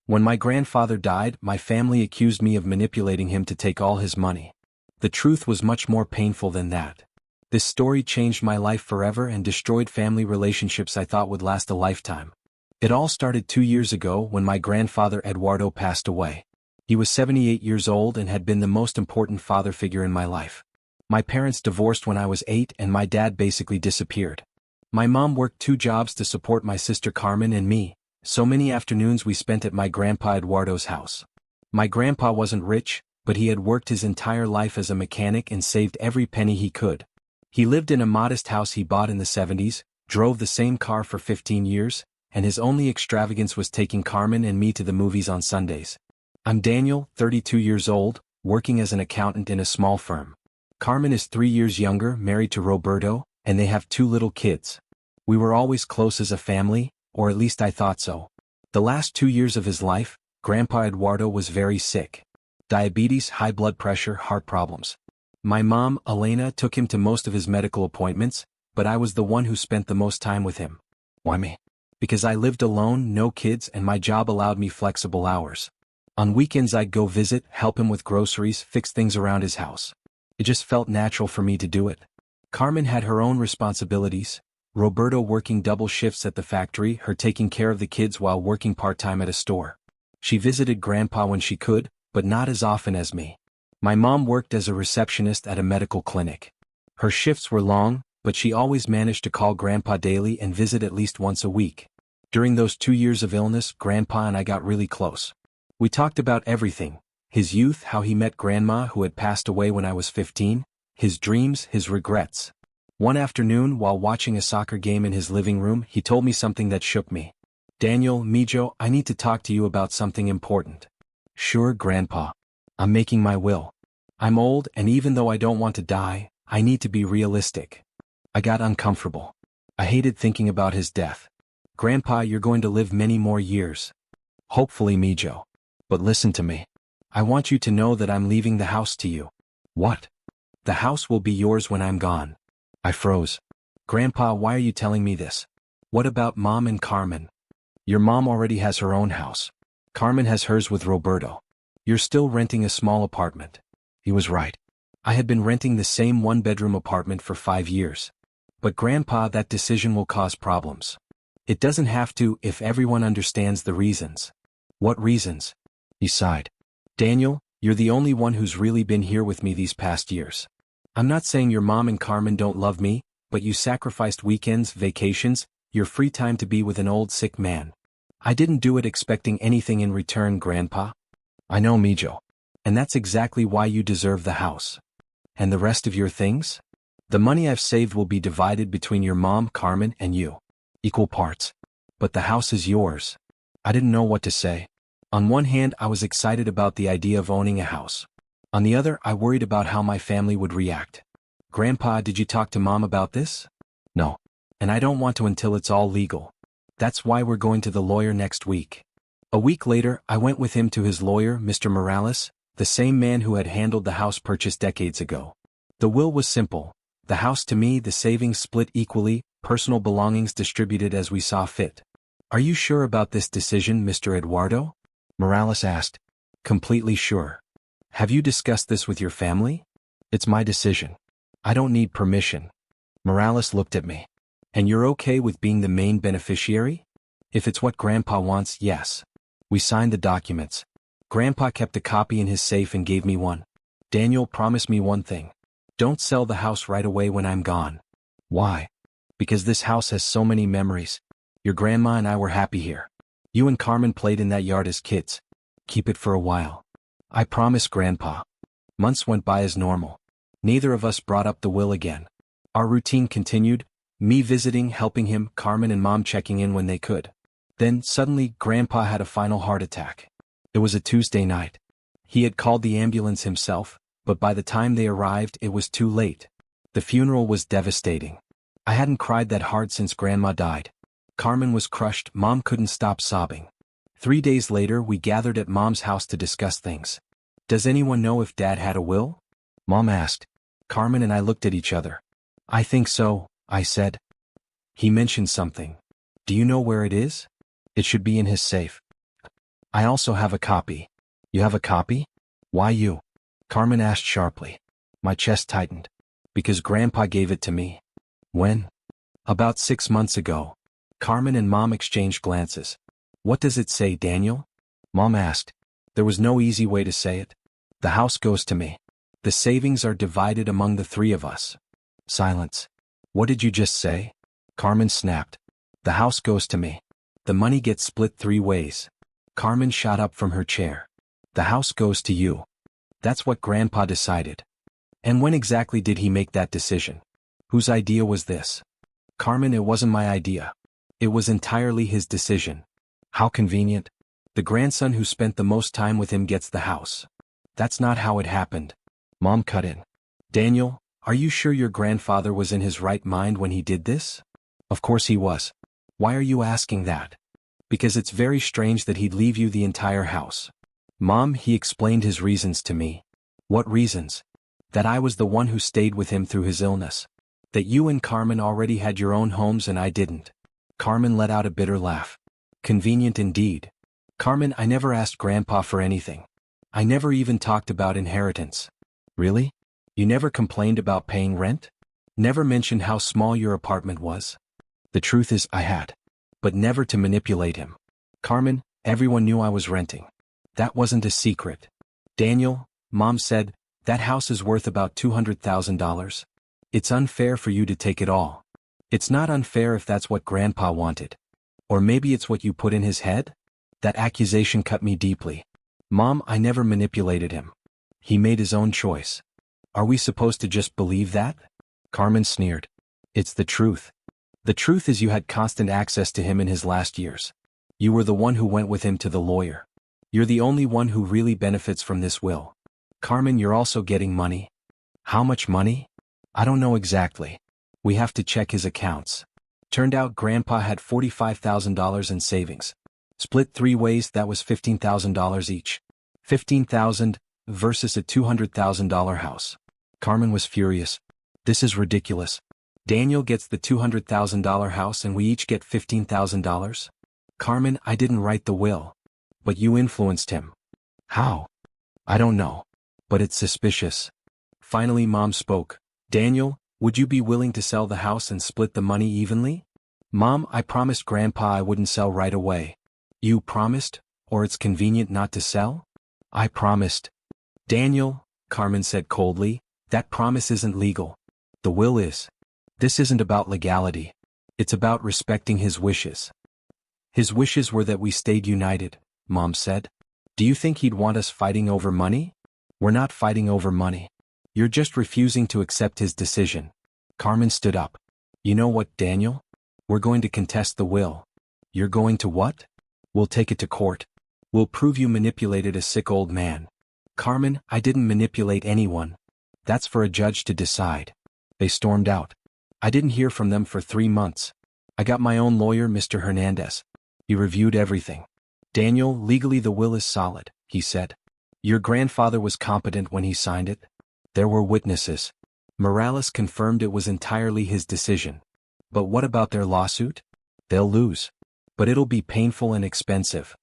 When my grandfather died, my family accused me of manipulating him to take all his money. The truth was much more painful than that. This story changed my life forever and destroyed family relationships I thought would last a lifetime. It all started 2 years ago when my grandfather Eduardo passed away. He was 78 years old and had been the most important father figure in my life. My parents divorced when I was 8 and my dad basically disappeared. My mom worked 2 jobs to support my sister Carmen and me, so many afternoons we spent at my grandpa Eduardo's house. My grandpa wasn't rich, but he had worked his entire life as a mechanic and saved every penny he could. He lived in a modest house he bought in the 70s, drove the same car for 15 years, and his only extravagance was taking Carmen and me to the movies on Sundays. I'm Daniel, 32 years old, working as an accountant in a small firm. Carmen is 3 years younger, married to Roberto, and they have 2 little kids. We were always close as a family, or at least I thought so. The last 2 years of his life, Grandpa Eduardo was very sick. Diabetes, high blood pressure, heart problems. My mom, Elena, took him to most of his medical appointments, but I was the one who spent the most time with him. Why me? Because I lived alone, no kids, and my job allowed me flexible hours. On weekends I'd go visit, help him with groceries, fix things around his house. It just felt natural for me to do it. Carmen had her own responsibilities. Roberto working double shifts at the factory, her taking care of the kids while working part-time at a store. She visited Grandpa when she could, but not as often as me. My mom worked as a receptionist at a medical clinic. Her shifts were long, but she always managed to call Grandpa daily and visit at least once a week. During those 2 years of illness, Grandpa and I got really close. We talked about everything: his youth, how he met Grandma who had passed away when I was 15, his dreams, his regrets. One afternoon, while watching a soccer game in his living room, he told me something that shook me. "Daniel, Mijo, I need to talk to you about something important." "Sure, Grandpa. I'm making my will. I'm old, and even though I don't want to die, I need to be realistic." I got uncomfortable. I hated thinking about his death. "Grandpa, you're going to live many more years. Hopefully, Mijo. But listen to me. I want you to know that I'm leaving the house to you." "What?" "The house will be yours when I'm gone." I froze. "Grandpa, why are you telling me this? What about Mom and Carmen?" "Your mom already has her own house. Carmen has hers with Roberto. You're still renting a small apartment." He was right. I had been renting the same 1-bedroom apartment for 5 years. "But Grandpa, that decision will cause problems." "It doesn't have to if everyone understands the reasons." "What reasons?" He sighed. "Daniel, you're the only one who's really been here with me these past years. I'm not saying your mom and Carmen don't love me, but you sacrificed weekends, vacations, your free time to be with an old sick man. I didn't do it expecting anything in return, Grandpa." "I know, Mijo. And that's exactly why you deserve the house." "And the rest of your things?" "The money I've saved will be divided between your mom, Carmen, and you. Equal parts. But the house is yours." I didn't know what to say. On one hand, I was excited about the idea of owning a house. On the other, I worried about how my family would react. "Grandpa, did you talk to Mom about this?" "No. And I don't want to until it's all legal. That's why we're going to the lawyer next week." A week later, I went with him to his lawyer, Mr. Morales, the same man who had handled the house purchase decades ago. The will was simple: the house to me, the savings split equally, personal belongings distributed as we saw fit. "Are you sure about this decision, Mr. Eduardo?" Morales asked. "Completely sure." "Have you discussed this with your family?" "It's my decision. I don't need permission." Morales looked at me. "And you're okay with being the main beneficiary?" "If it's what Grandpa wants, yes." We signed the documents. Grandpa kept a copy in his safe and gave me one. "Daniel, promise me one thing. Don't sell the house right away when I'm gone." "Why?" "Because this house has so many memories. Your grandma and I were happy here. You and Carmen played in that yard as kids. Keep it for a while." "I promise, Grandpa." Months went by as normal. Neither of us brought up the will again. Our routine continued, me visiting, helping him, Carmen and Mom checking in when they could. Then, suddenly, Grandpa had a final heart attack. It was a Tuesday night. He had called the ambulance himself, but by the time they arrived it was too late. The funeral was devastating. I hadn't cried that hard since Grandma died. Carmen was crushed, Mom couldn't stop sobbing. 3 days later we gathered at Mom's house to discuss things. "Does anyone know if Dad had a will?" Mom asked. Carmen and I looked at each other. "I think so," I said. "He mentioned something. Do you know where it is?" "It should be in his safe." I also have a copy. You have a copy? Why you? Carmen asked sharply. My chest tightened. Because Grandpa gave it to me. When? About 6 months ago. Carmen and Mom exchanged glances. What does it say, Daniel? Mom asked. There was no easy way to say it. The house goes to me. The savings are divided among the three of us. Silence. What did you just say? Carmen snapped. The house goes to me. The money gets split 3 ways. Carmen shot up from her chair. The house goes to you. That's what Grandpa decided. And when exactly did he make that decision? Whose idea was this? Carmen, it wasn't my idea. It was entirely his decision. How convenient. The grandson who spent the most time with him gets the house. That's not how it happened. Mom cut in. Daniel, are you sure your grandfather was in his right mind when he did this? Of course he was. Why are you asking that? Because it's very strange that he'd leave you the entire house. Mom, he explained his reasons to me. What reasons? That I was the one who stayed with him through his illness. That you and Carmen already had your own homes and I didn't. Carmen let out a bitter laugh. Convenient indeed. Carmen, I never asked Grandpa for anything. I never even talked about inheritance. Really? You never complained about paying rent? Never mentioned how small your apartment was? The truth is, I had. But never to manipulate him. Carmen, everyone knew I was renting. That wasn't a secret. Daniel, Mom said, that house is worth about $200,000. It's unfair for you to take it all. It's not unfair if that's what Grandpa wanted. Or maybe it's what you put in his head? That accusation cut me deeply. Mom, I never manipulated him. He made his own choice. Are we supposed to just believe that? Carmen sneered. It's the truth. The truth is you had constant access to him in his last years. You were the one who went with him to the lawyer. You're the only one who really benefits from this will. Carmen, you're also getting money. How much money? I don't know exactly. We have to check his accounts. Turned out Grandpa had $45,000 in savings. Split 3 ways, that was $15,000 each. $15,000 versus a $200,000 house. Carmen was furious. This is ridiculous. Daniel gets the $200,000 house and we each get $15,000? Carmen, I didn't write the will. But you influenced him. How? I don't know. But it's suspicious. Finally, Mom spoke. Daniel, would you be willing to sell the house and split the money evenly? Mom, I promised Grandpa I wouldn't sell right away. You promised, or it's convenient not to sell? I promised. Daniel, Carmen said coldly, that promise isn't legal. The will is. This isn't about legality. It's about respecting his wishes. His wishes were that we stayed united, Mom said. Do you think he'd want us fighting over money? We're not fighting over money. You're just refusing to accept his decision. Carmen stood up. You know what, Daniel? We're going to contest the will. You're going to what? We'll take it to court. We'll prove you manipulated a sick old man. Carmen, I didn't manipulate anyone. That's for a judge to decide. They stormed out. I didn't hear from them for 3 months. I got my own lawyer, Mr. Hernandez. He reviewed everything. Daniel, legally the will is solid, he said. Your grandfather was competent when he signed it. There were witnesses. Morales confirmed it was entirely his decision. But what about their lawsuit? They'll lose. But it'll be painful and expensive.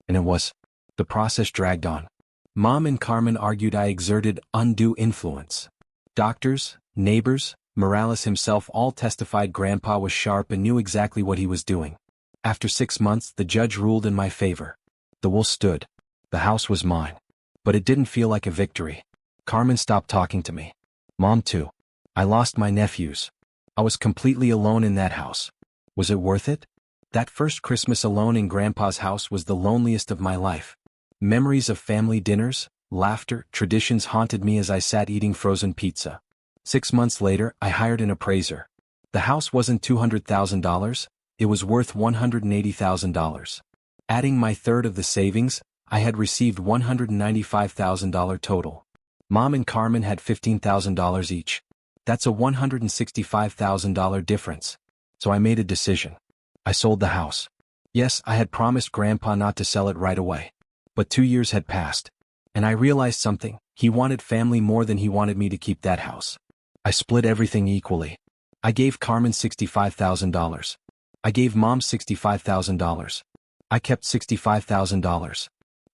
And it was. The process dragged on. Mom and Carmen argued I exerted undue influence. Doctors, neighbors, Morales himself all testified Grandpa was sharp and knew exactly what he was doing. After 6 months, the judge ruled in my favor. The will stood. The house was mine. But it didn't feel like a victory. Carmen stopped talking to me. Mom too. I lost my nephews. I was completely alone in that house. Was it worth it? That first Christmas alone in Grandpa's house was the loneliest of my life. Memories of family dinners, laughter, traditions haunted me as I sat eating frozen pizza. 6 months later, I hired an appraiser. The house wasn't $200,000, it was worth $180,000. Adding my third of the savings, I had received $195,000 total. Mom and Carmen had $15,000 each. That's a $165,000 difference. So I made a decision. I sold the house. Yes, I had promised Grandpa not to sell it right away. But 2 years had passed. And I realized something. He wanted family more than he wanted me to keep that house. I split everything equally. I gave Carmen $65,000. I gave Mom $65,000. I kept $65,000.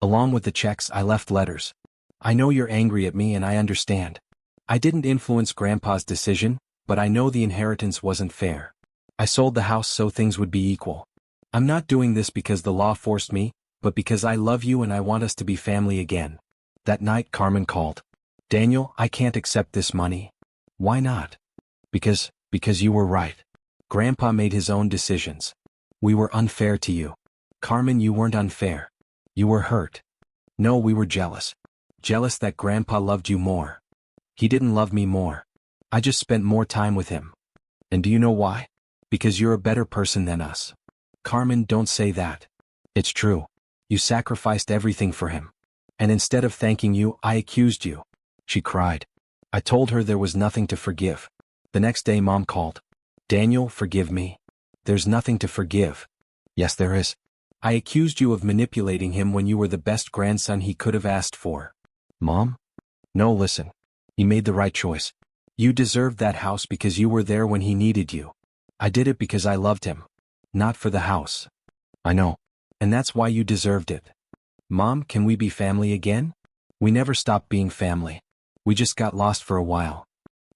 Along with the checks, I left letters. I know you're angry at me and I understand. I didn't influence Grandpa's decision, but I know the inheritance wasn't fair. I sold the house so things would be equal. I'm not doing this because the law forced me, but because I love you and I want us to be family again. That night Carmen called. Daniel, I can't accept this money. Why not? Because you were right. Grandpa made his own decisions. We were unfair to you. Carmen, you weren't unfair. You were hurt. No, we were jealous. Jealous that Grandpa loved you more. He didn't love me more. I just spent more time with him. And do you know why? Because you're a better person than us. Carmen, don't say that. It's true. You sacrificed everything for him. And instead of thanking you, I accused you. She cried. I told her there was nothing to forgive. The next day Mom called. Daniel, forgive me. There's nothing to forgive. Yes, there is. I accused you of manipulating him when you were the best grandson he could have asked for. Mom? No, listen. He made the right choice. You deserved that house because you were there when he needed you. I did it because I loved him. Not for the house. I know. And that's why you deserved it. Mom, can we be family again? We never stopped being family. We just got lost for a while.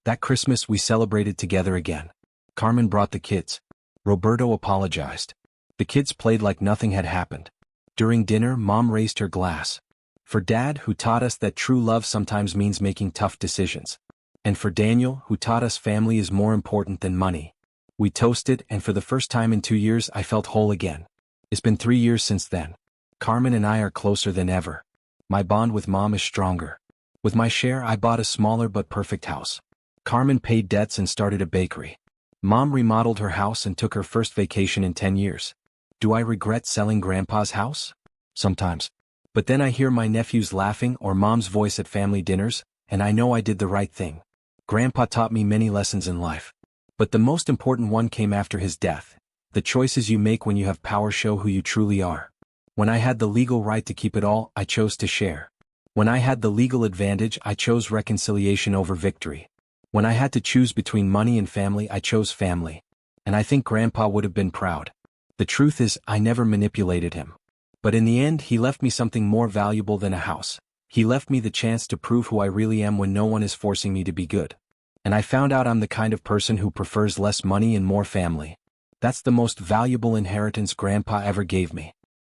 That Christmas we celebrated together again. Carmen brought the kids. Roberto apologized. The kids played like nothing had happened. During dinner, Mom raised her glass. For Dad, who taught us that true love sometimes means making tough decisions. And for Daniel, who taught us family is more important than money. We toasted, and for the first time in 2 years I felt whole again. It's been 3 years since then. Carmen and I are closer than ever. My bond with Mom is stronger. With my share I bought a smaller but perfect house. Carmen paid debts and started a bakery. Mom remodeled her house and took her first vacation in 10 years. Do I regret selling Grandpa's house? Sometimes. But then I hear my nephews laughing or Mom's voice at family dinners, and I know I did the right thing. Grandpa taught me many lessons in life. But the most important one came after his death. The choices you make when you have power show who you truly are. When I had the legal right to keep it all, I chose to share. When I had the legal advantage, I chose reconciliation over victory. When I had to choose between money and family, I chose family. And I think Grandpa would have been proud. The truth is, I never manipulated him. But in the end, he left me something more valuable than a house. He left me the chance to prove who I really am when no one is forcing me to be good. And I found out I'm the kind of person who prefers less money and more family. That's the most valuable inheritance Grandpa ever gave me.